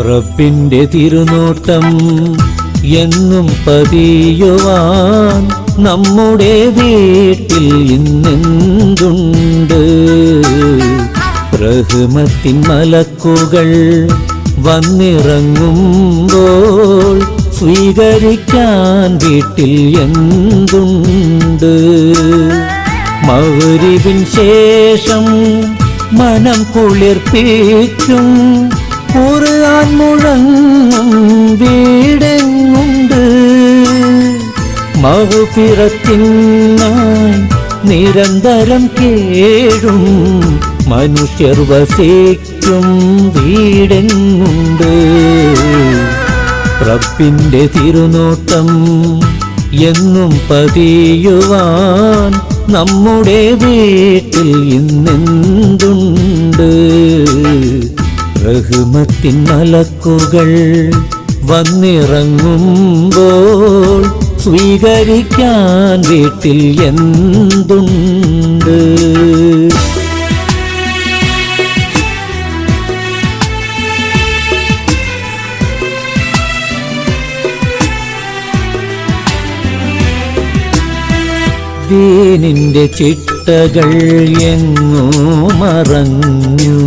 റബ്ബിന്റെ തിരുനോട്ടം എന്നും പതിയുവാൻ നമ്മുടെ വീട്ടിൽ ഇന്നെന്തുണ്ട്. റഹ്മത്തിൻ മലക്കുകൾ വന്നിറങ്ങുമ്പോൾ സ്വീകരിക്കാൻ വീട്ടിൽ എന്തുണ്ട്. മഗ്‌രിബിൻ ശേഷം മനം കുളിർപ്പിക്കും ഖുർആൻ മുഴങ്ങും വീടെങ്ങുണ്ട്. മഗ്‌ഫിറത്തിനായി നിരന്തരം കേഴും മനുഷ്യർ വസിക്കും വീടെങ്ങുണ്ട്. റബ്ബിന്റെ തിരുനോട്ടം എന്നും പതിയുവാൻ നമ്മുടെ വീട്ടിൽ ഇന്നെന്തുണ്ട്. റഹ്മത്തിൻ മലക്കുകൾ വന്നിറങ്ങുമ്പോൾ സ്വീകരിക്കാൻ വീട്ടിൽ എന്തുണ്ട്. ദീനിന്റെ ചിട്ടകൾ എങ്ങോ മറഞ്ഞു,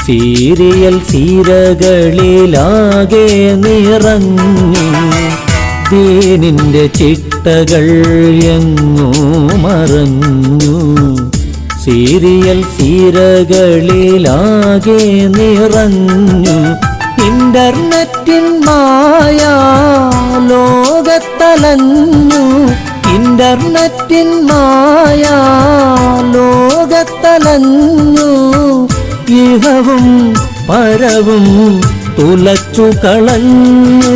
സീരിയൽ സീരകളിലാകെ നിറഞ്ഞു. ദീനിന്റെ ചിട്ടകൾ എങ്ങോ മറഞ്ഞു, സീരിയൽ സീരകളിലാകെ നിറഞ്ഞു. ഇന്റർനെറ്റിൻ മായാ ലോകത്തലഞ്ഞു, ഇന്റർനെറ്റിൻ മായാ ലോകത്തലഞ്ഞു. ഇഹവും പരവും തുലച്ചു കളഞ്ഞു.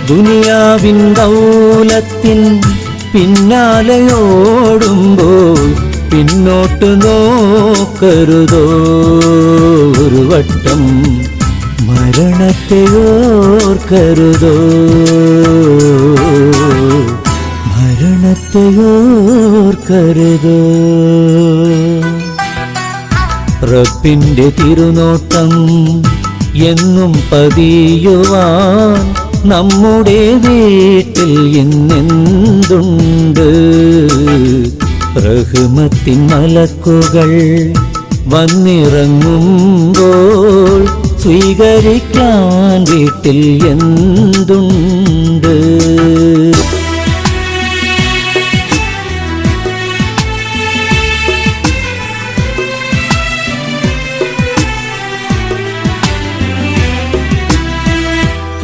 ദുനിയാവിൻ ദൗലത്തിൻ പിന്നാലെയോടുമ്പോൾ പിന്നോട്ട് നോക്കരുതോ ഒരു വട്ടം, മരണത്തെ ഓർക്കരുതോ, മരണത്തെ ഓർക്കരുതോ. റബ്ബിന്റെ തിരുനോട്ടം എന്നും പതിയുവാൻ നമ്മുടെ വീട്ടിൽ ഇന്നെന്തുണ്ട്. റഹ്മത്തിൻ മലക്കുകൾ വന്നിറങ്ങുമ്പോൾ സ്വീകരിക്കാൻ വീട്ടിൽ എന്തുണ്ട്.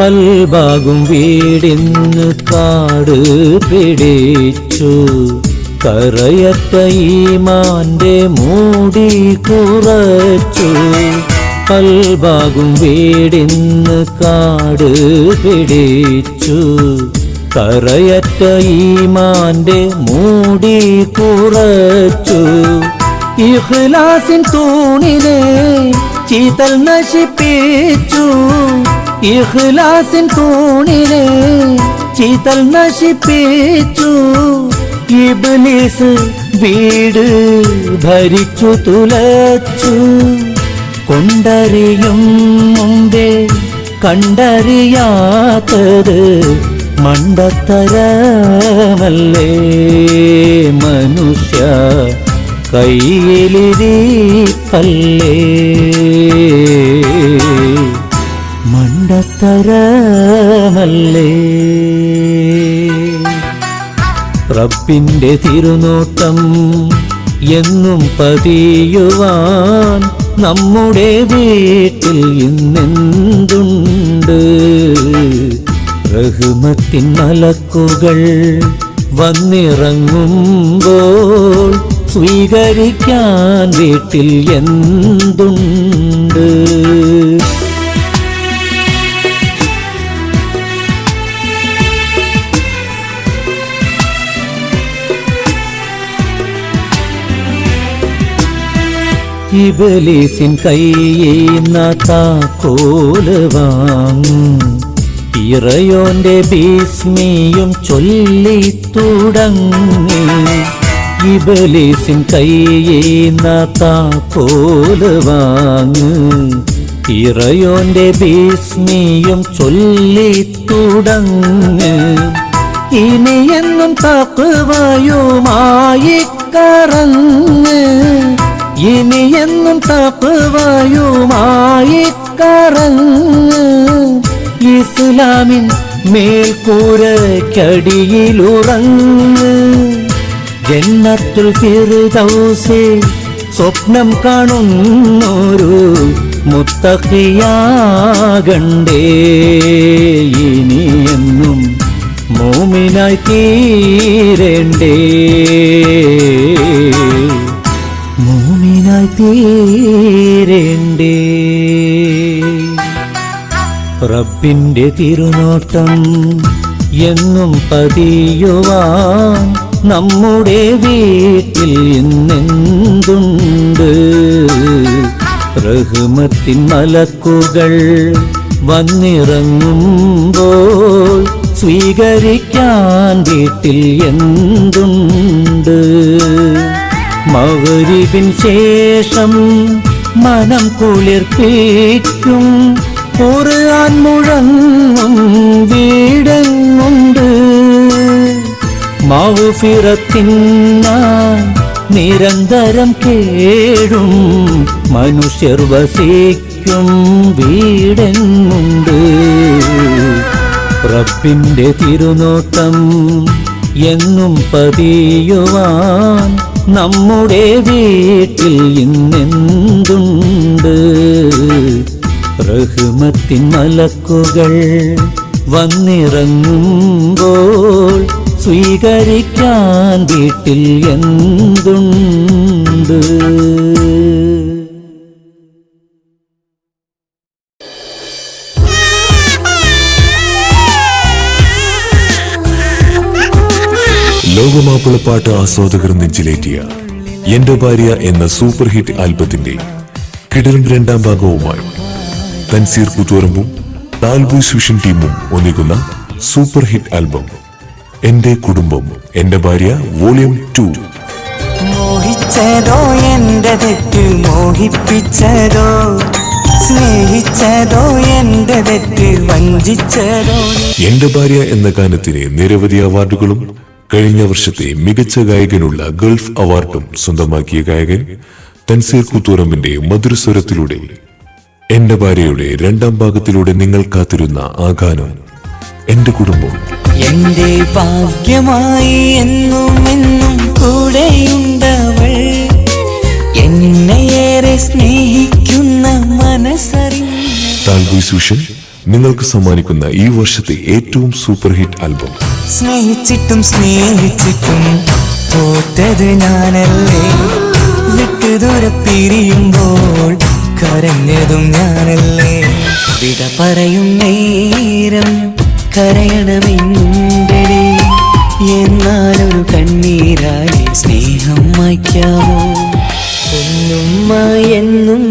കൽബാകും വീടിന്ന് കാട് പിടിച്ചു, കറയറ്റ ഈമാന്റെ മൂടി കുറച്ചു. കൽബാകും വീടിന്ന് കാട് പിടിച്ചു, കറയറ്റ ഈമാന്റെ മൂടി കുറച്ചു. ഇഖ്ലാസിൻ തൂണിനെ ചീതൽ നശിപ്പിച്ചു, ഇഖ്ലാസിൻ തൂണിനെ ചീതൽ നശിപ്പിച്ചു. ഇബ്ലീസ് വീട് ഭരിച്ചു തുലച്ചു. കൊണ്ടറിയും മുമ്പേ കണ്ടറിയാത്തത് മണ്ടത്തരമല്ലേ മനുഷ്യ, കയ്യിലിരിപ്പല്ലേ മണ്ടത്തരമല്ലേ. റബ്ബിന്റെ തിരുനോട്ടം എന്നും പതിയുവാൻ നമ്മുടെ വീട്ടിൽ ഇന്നെന്തുണ്ട്. റഹ്മത്തിൻ മലക്കുകൾ വന്നിറങ്ങുമ്പോൾ സ്വീകരിക്കാൻ വീട്ടിൽ എന്തുണ്ട്. ഇബ്ലീസിൻ കയ്യിന്ന് താക്കോല് വാങ്ങും, ഇറയോന്റെ ബിസ്മിയും ചൊല്ലി തുടങ്ങി. ഇബ്ലീസിൻ കയ്യിന്ന് താക്കോല് വാങ്ങ്, ഇറയോന്റെ ഭീസ്മിയും ചൊല്ലിത്തുടങ്ങ്. ഇനിയെന്നും തഖ്വയുമായി കറങ്ങ്, ഇനിയെന്നും തഖ്വയുമായി കറങ്ങ്. ഇസ്ലാമിൻ മേൽക്കൂരക്കടിയിലുറങ്ങ്. ജന്നത്തുൽ ഫിർദൗസിൽ സ്വപ്നം കാണുന്നൊരു മുത്തഖിയാകണ്ടേ. ഇനിയെന്നും മോമിനായി തീരണ്ടേ, മോമിനായി തീരണ്ടേ. റബ്ബിന്റെ തിരുനോട്ടം എന്നും പതിയുവാൻ നമ്മുടെ വീട്ടിൽ ഇന്നെന്തുണ്ട്. റഹ്മത്തിൻ മലക്കുകൾ വന്നിറങ്ങുമ്പോൾ സ്വീകരിക്കാൻ വീട്ടിൽ എന്തുണ്ട്. മഗ്‌രിബിൻ ശേഷം മനം കുളിർപ്പിക്കും ഖുർആൻ മുഴങ്ങും വീടെങ്ങുണ്ട്. മഗ്‌ഫിറത്തിനായി നിരന്തരം കേഴും മനുഷ്യർ വസിക്കും വീടെങ്ങുണ്ട്. റബ്ബിന്റെ തിരുനോട്ടം എന്നും പതിയുവാൻ നമ്മുടെ വീട്ടിൽ ഇന്നെന്തുണ്ട്. റഹ്മത്തിൻ മലക്കുകൾ വന്നിറങ്ങുമ്പോൾ സ്വീകരിക്കാൻ വീട്ടിൽ എന്തുണ്ട്. ലോകമാപ്പിളപ്പാട്ട് ആസ്വാദകർ നെഞ്ചിലേറ്റിയ എന്റെ ഭാര്യ എന്ന സൂപ്പർ ഹിറ്റ് ആൽബത്തിന്റെ കിടിലൻ രണ്ടാം ഭാഗവുമായി തൻസീർ കൂത്തുപറമ്പും താൽബൂസ് വിഷൻ ടീമും ഒന്നിക്കുന്ന സൂപ്പർ ഹിറ്റ് ആൽബം എന്റെ കുടുംബം എന്റെ ഭാര്യ വോളിയം 2. മോഹിച്ചതോ എന്റെ തെറ്റ്, മോഹിപ്പിച്ചതോ സ്നേഹിച്ചതോ എന്റെ തെറ്റ്, വഞ്ചിച്ചതോ. എന്റെ ഭാര്യ എന്ന ഗാനത്തിന് നിരവധി അവാർഡുകളും കഴിഞ്ഞ വർഷത്തെ മികച്ച ഗായകനുള്ള ഗൾഫ് അവാർഡും സ്വന്തമാക്കിയ ഗായകൻ തൻസീർ കൂത്തുപറമ്പിന്റെ മധുരസ്വരത്തിലൂടെ എന്റെ ഭാര്യയുടെ രണ്ടാം ഭാഗത്തിലൂടെ നിങ്ങൾ കാത്തിരുന്ന ആ ഗാനം എന്റെ കുടുംബം. എന്റെ ഭാഗ്യമായി എന്നും എന്നും കൂടെയുണ്ടവൾ, എന്നെയേറെ സ്നേഹിക്കുന്ന മനസ്സറിഞ്ഞ. താൽബൂസ് വിഷൻ നിങ്ങൾക്ക് സമ്മാനിക്കുന്ന ഈ വർഷത്തെ ഏറ്റവും സൂപ്പർ ഹിറ്റ് ആൽബം. സ്നേഹിച്ചിട്ടും സ്നേഹിച്ചിട്ടും തോറ്റത് ഞാനല്ലേ, വിട്ടുദൂരെ പിരിയുമ്പോൾ കരഞ്ഞതും ഞാനല്ലേ. വിട പറയും നേരം കരയണമെന്തടി, എന്നാലൊരു കണ്ണീരായി സ്നേഹം മായ്ക്കാമോ. ഒന്നുമ്മ എന്നും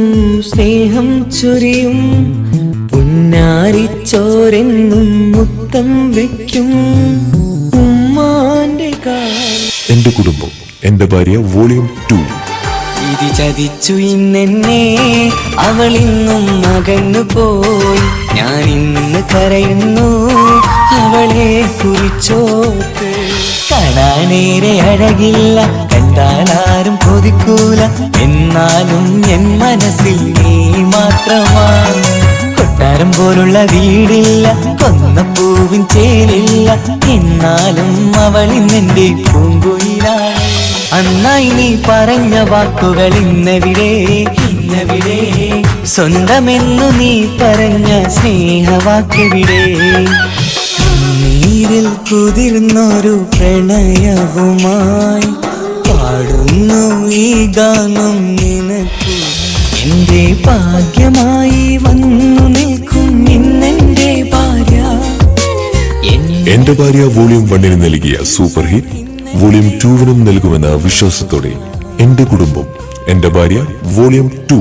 സ്നേഹം ചൊരിയും, പുന്നാരിച്ചോരെന്നും മുത്തം വെക്കും ഉമ്മാന്റെ കാൽ. എന്റെ കുടുംബം എന്റെ ഭാര്യ വോളിയം 2. ഇത് ചതിച്ചു ഇന്നെന്നെ, അവളിന്നും അകന്നു പോയി. ഞാൻ ഇന്ന് കരയുന്നു അവളെ കുറിച്ചോത്ത്. കാണാനേറെ അഴകില്ല, കണ്ടാലാരും കൊതിക്കൂല, എന്നാലും എൻ മനസ്സിൽ നീ മാത്രമാണ്. കൊട്ടാരം പോലുള്ള വീടില്ല, കൊന്നപ്പൂവിൻ ചേലില്ല, എന്നാലും അവളിന്നെന്റെ പൂങ്കുയിലാണ്. അന്നായി നീ പറഞ്ഞ വാക്കുകൾ ഇന്നെവിടെ, ഇന്നെവിടെ, സ്വന്തമെന്നു നീ പറഞ്ഞ സ്നേഹവാക്കെവിടെ. നീരിൽ കുതിർന്നൊരു പ്രണയവുമായി പാടുന്നു ഈ ഗാനം നിനക്കു. എന്റെ ഭാഗ്യമായി വന്നു നിൽക്കും ഇന്നെന്റെ ഭാര്യ. എന്റെ ഭാര്യ വോളിയം 1 നൽകിയ സൂപ്പർ ഹിറ്റ് വോളിയം 2 നൽകുമെന്ന വിശ്വാസത്തോടെ എന്റെ കുടുംബം എന്റെ ഭാര്യ വോളിയം 2.